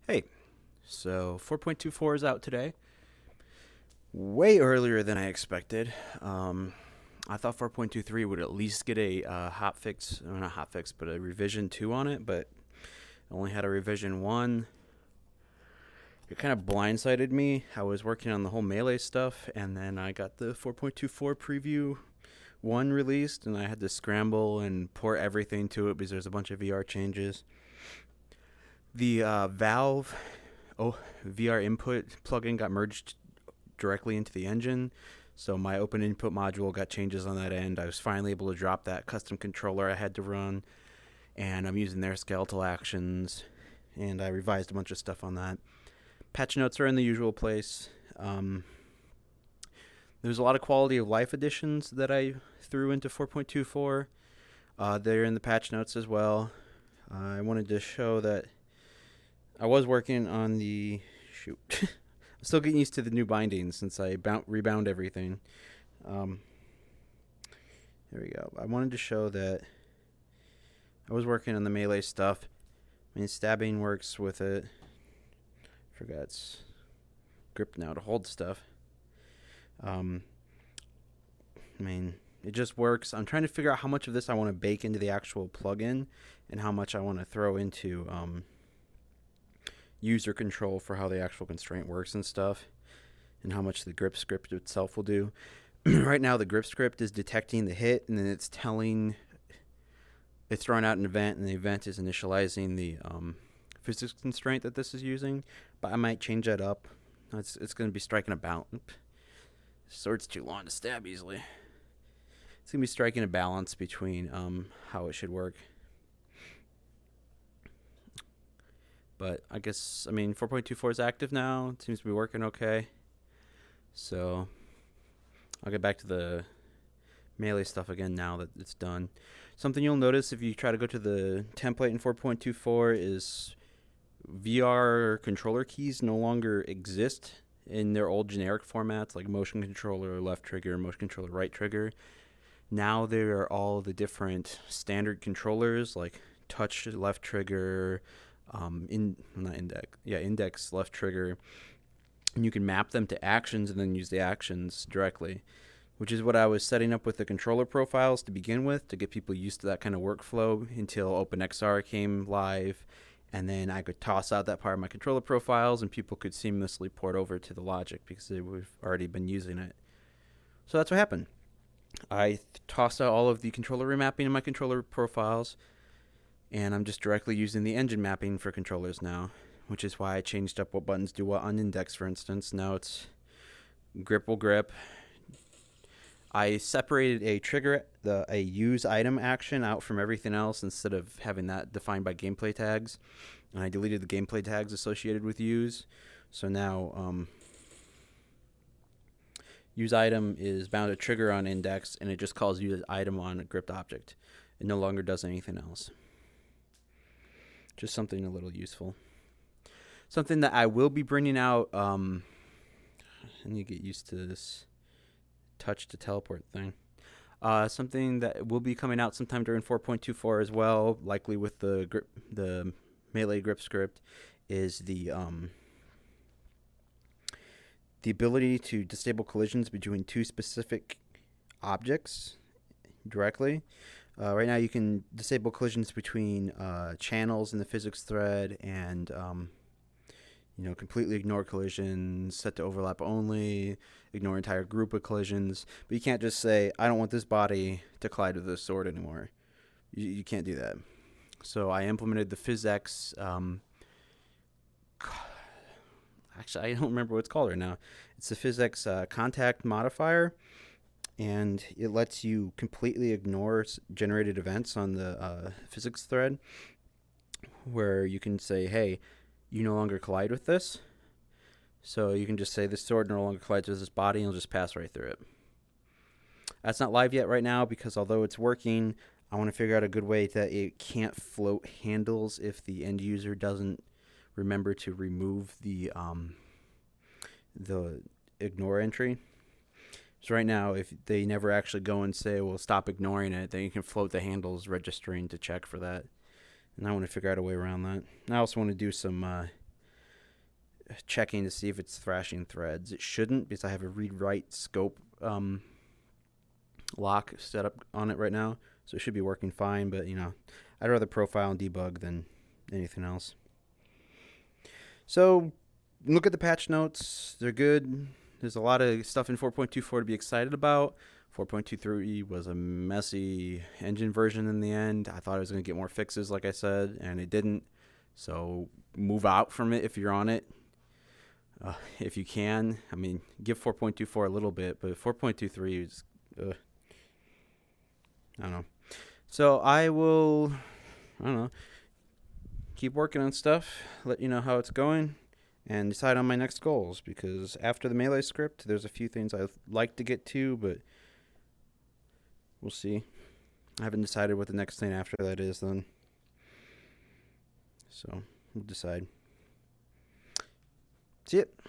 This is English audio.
Hey, so 4.24 is out today. Way earlier than I expected. I thought 4.23 would at least get a hot fix, or not hot fix, but a revision 2 on it, but I only had a revision 1. It kind of blindsided me. I was working on the whole Melee stuff, and then I got the 4.24 preview 1 released, and I had to scramble and port everything to it because there's a bunch of VR changes. The Valve VR input plugin got merged directly into the engine. So my open input module got changes on that end. I was finally able to drop that custom controller I had to run, and I'm using their skeletal actions, and I revised a bunch of stuff on that. Patch notes are in the usual place. There's a lot of quality of life additions that I threw into 4.24. They're in the patch notes as well. I wanted to show that I was working on the shoot. I'm still getting used to the new bindings since I rebound everything. Um, Here we go. I wanted to show that I was working on the Melee stuff. I mean, stabbing works with it. Forgot it's grip now to hold stuff. I mean, it just works. I'm trying to figure out how much of this I want to bake into the actual plugin and how much I want to throw into user control for how the actual constraint works and stuff, and how much the grip script itself will do. Right now, the grip script is detecting the hit, and then it's throwing out an event, and the event is initializing the physics constraint that this is using. But I might change that up. It's going to be striking a balance. Sword's too long to stab easily. It's going to be striking a balance between how it should work. But I guess, 4.24 is active now. It seems to be working okay. So I'll get back to the Melee stuff again now that it's done. Something you'll notice if you try to go to the template in 4.24 is VR controller keys no longer exist in their old generic formats like motion controller left trigger, motion controller right trigger. Now there are all the different standard controllers like touch left trigger, index left trigger, and you can map them to actions and then use the actions directly, which is what I was setting up with the controller profiles to begin with to get people used to that kind of workflow until OpenXR came live, and then I could toss out that part of my controller profiles and people could seamlessly port over to the logic because we've already been using it. So that's what happened. I tossed out all of the controller remapping in my controller profiles, and I'm just directly using the engine mapping for controllers now, which is why I changed up what buttons do what on index, for instance. Now it's grip will grip. I separated a use item action out from everything else instead of having that defined by gameplay tags, and I deleted the gameplay tags associated with use. So now use item is bound to trigger on index, and it just calls use item on a gripped object. It no longer does anything else. Just something a little useful. Something that I will be bringing out, and you get used to this touch to teleport thing. Something that will be coming out sometime during 4.24 as well, likely with the Melee grip script, is the ability to disable collisions between two specific objects directly. Right now, you can disable collisions between channels in the physics thread and completely ignore collisions, set to overlap only, ignore entire group of collisions. But you can't just say, I don't want this body to collide with this sword anymore. You can't do that. So I implemented the PhysX. Actually, I don't remember what it's called right now. It's the PhysX contact modifier, and it lets you completely ignore generated events on the physics thread, where you can say, hey, you no longer collide with this. So you can just say this sword no longer collides with this body, and it'll just pass right through it. That's not live yet right now because although it's working, I want to figure out a good way that it can't float handles if the end user doesn't remember to remove the ignore entry. So right now, if they never actually go and say, well, stop ignoring it, then you can float the handles registering to check for that. And I want to figure out a way around that. I also want to do some checking to see if it's thrashing threads. It shouldn't, because I have a read-write scope lock set up on it right now, so it should be working fine. But I'd rather profile and debug than anything else. So look at the patch notes. They're good. There's a lot of stuff in 4.24 to be excited about. 4.23 was a messy engine version in the end. I thought I was going to get more fixes, like I said, and it didn't. So move out from it if you're on it. If you can. I mean, give 4.24 a little bit, but 4.23 is, I don't know. So I don't know, keep working on stuff, let you know how it's going, and decide on my next goals, because after the Melee script, there's a few things I'd like to get to, but we'll see. I haven't decided what the next thing after that is then. So we'll decide. See it.